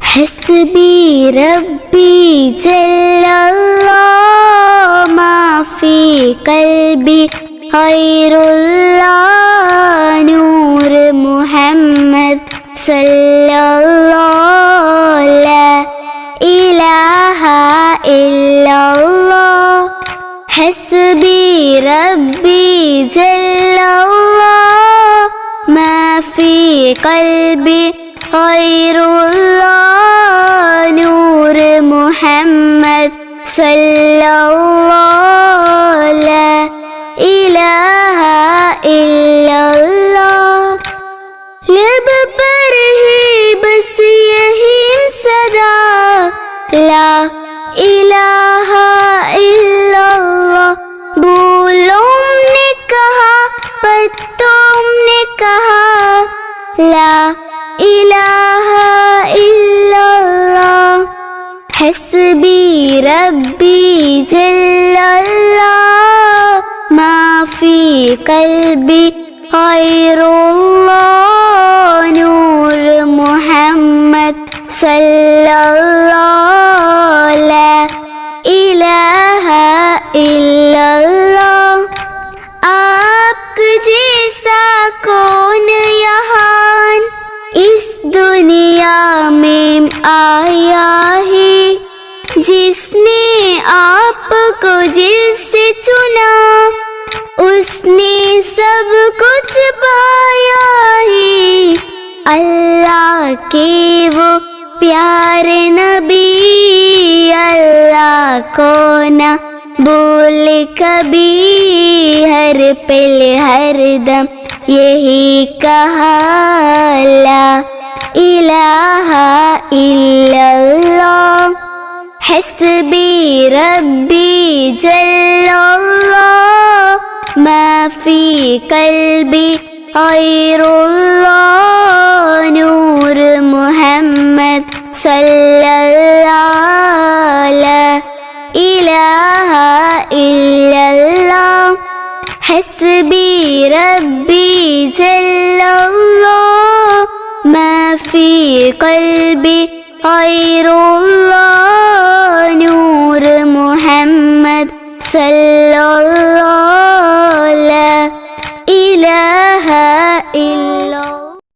حسبي ربي جل الله ما في قلبي غير الله نور محمد صلى الله لا إله إلا الله حسبي ربي جل الله ما في قلبي غير الله نور محمد صلى الله لا إله إلا الله لب پر ہی بس یہی صدا لا الہ الا اللہ بولوں نے کہا پتوں نے کہا لا الہ الا اللہ حسبی ربی جل اللہ ما فی قلبی غیر اللہ نور محمد صلی اللہ لا الہ الا اللہ آپ جیسا کون یہاں اس دنیا میں آیا ہے جس نے آپ کو جل سے چنا اس نے سب کچھ پایا ہے اللہ کے وہ پیارے نبی اللہ کو نہ بول کبھی ہر پل ہر دم یہی کہا لا الہ الا اللہ حسبی ربی جل اللہ ما فی قلبی غیر اللہ نور محمد صلی اللہ لا الہ الا اللہ حسبی ربی جل اللہ ما فی قلبی غیر اللہ